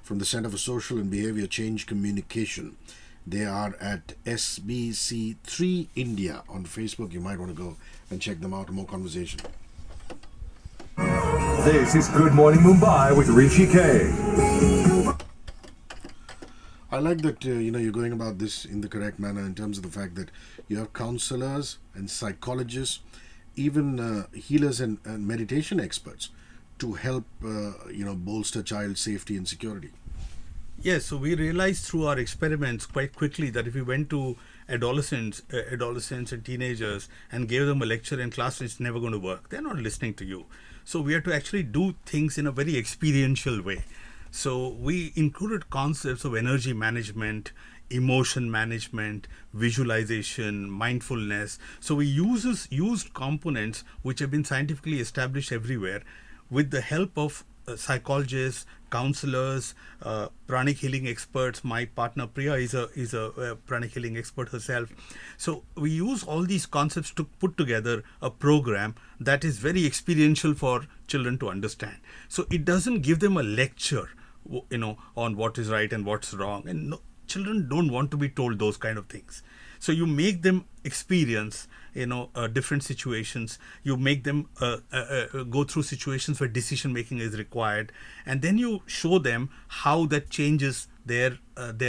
from the Center for Social and Behaviour Change Communication. They are at SBC3 India on Facebook. You might want to go and check them out. More conversation. This is Good Morning Mumbai with HrishiKay. I like that you're going about this in the correct manner in terms of the fact that you have counselors and psychologists, even healers and meditation experts to help bolster child safety and security. Yes, so we realized through our experiments quite quickly that if we went to adolescents and teenagers and gave them a lecture in class, it's never going to work. They're not listening to you. So we had to actually do things in a very experiential way. So we included concepts of energy management, emotion management, visualization, mindfulness. So we used components which have been scientifically established everywhere with the help of psychologists, counselors, pranic healing experts. My partner Priya is a pranic healing expert herself. So we use all these concepts to put together a program that is very experiential for children to understand. So it doesn't give them a lecture, on what is right and what's wrong. And no, children don't want to be told those kind of things. So you make them experience, different situations. You make them go through situations where decision making is required, and then you show them how that changes their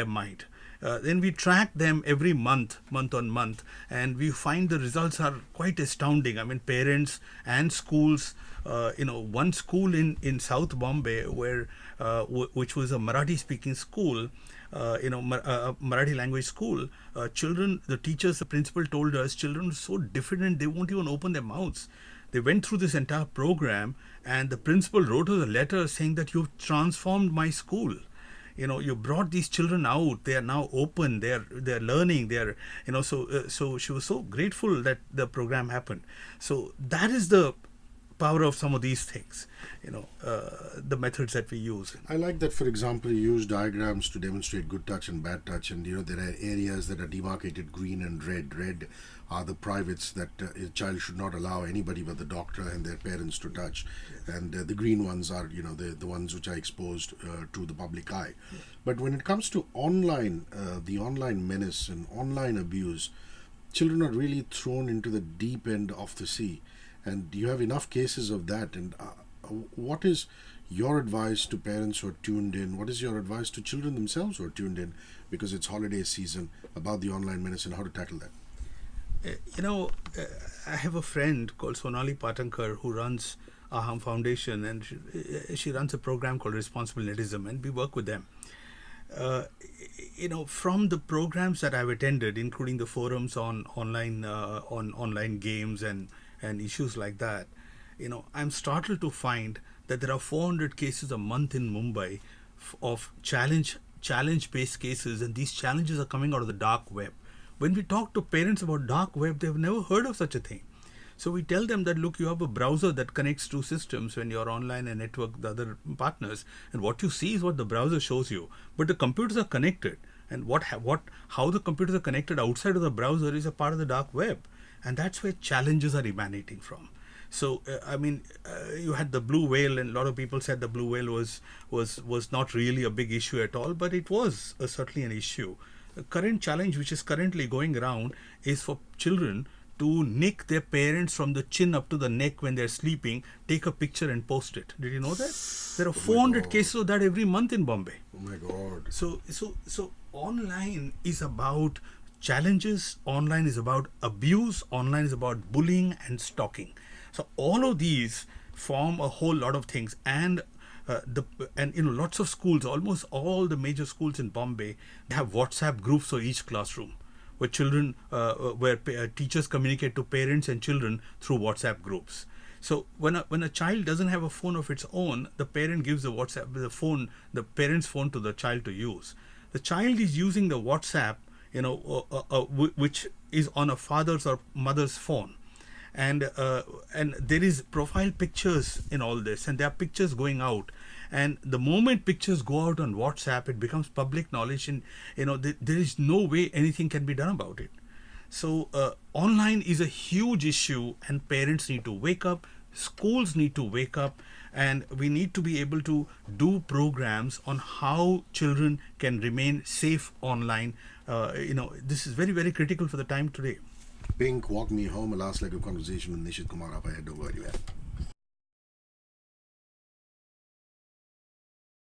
mind. Then we track them every month on month, and we find the results are quite astounding. I mean, parents and schools. One school in South Bombay, which was a Marathi-speaking school. Marathi language school, the teachers, the principal told us children are so diffident, they won't even open their mouths. They went through this entire program, and the principal wrote us a letter saying that you've transformed my school. You brought these children out. They are now open. They're learning. So she was so grateful that the program happened. So that is the power of some of these things, the methods that we use. I like that, for example, you use diagrams to demonstrate good touch and bad touch, and there are areas that are demarcated green and red. Red are the privates that a child should not allow anybody but the doctor and their parents to touch, and the green ones are the ones which are exposed to the public eye. But when it comes to online, the online menace and online abuse, children are really thrown into the deep end of the sea. And you have enough cases of that. And what is your advice to parents who are tuned in? What is your advice to children themselves who are tuned in, because it's holiday season, about the online menace and how to tackle that? I have a friend called Sonali Patankar who runs Aham Foundation, and she runs a program called Responsible Netism, and we work with them. From the programs that I've attended, including the forums on online games and issues like that, I'm startled to find that there are 400 cases a month in Mumbai of challenge-based cases, and these challenges are coming out of the dark web. When we talk to parents about dark web, they've never heard of such a thing. So we tell them that, look, you have a browser that connects two systems when you're online and network with the other partners, and what you see is what the browser shows you. But the computers are connected, and how the computers are connected outside of the browser is a part of the dark web. And that's where challenges are emanating from. So, you had the blue whale, and a lot of people said the blue whale was not really a big issue at all, but it was certainly an issue. The current challenge, which is currently going around, is for children to nick their parents from the chin up to the neck when they're sleeping, take a picture and post it. Did you know that? There are 400 cases of that every month in Bombay. Oh my God. So online is about challenges, online is about abuse, online is about bullying and stalking. So all of these form a whole lot of things, and lots of schools, almost all the major schools in Bombay, they have WhatsApp groups for each classroom, where teachers communicate to parents and children through WhatsApp groups. So when a child doesn't have a phone of its own, the parent gives the parent's phone to the child to use. The child is using the WhatsApp, which is on a father's or mother's phone, and there is profile pictures in all this, and there are pictures going out, and the moment pictures go out on WhatsApp, it becomes public knowledge, and there is no way anything can be done about it. So online is a huge issue, and parents need to wake up, schools need to wake up, and we need to be able to do programs on how children can remain safe online. This is very, very critical for the time today. Pink, walk me home, a last leg of conversation with Nishit Kumar up ahead. Don't go anywhere.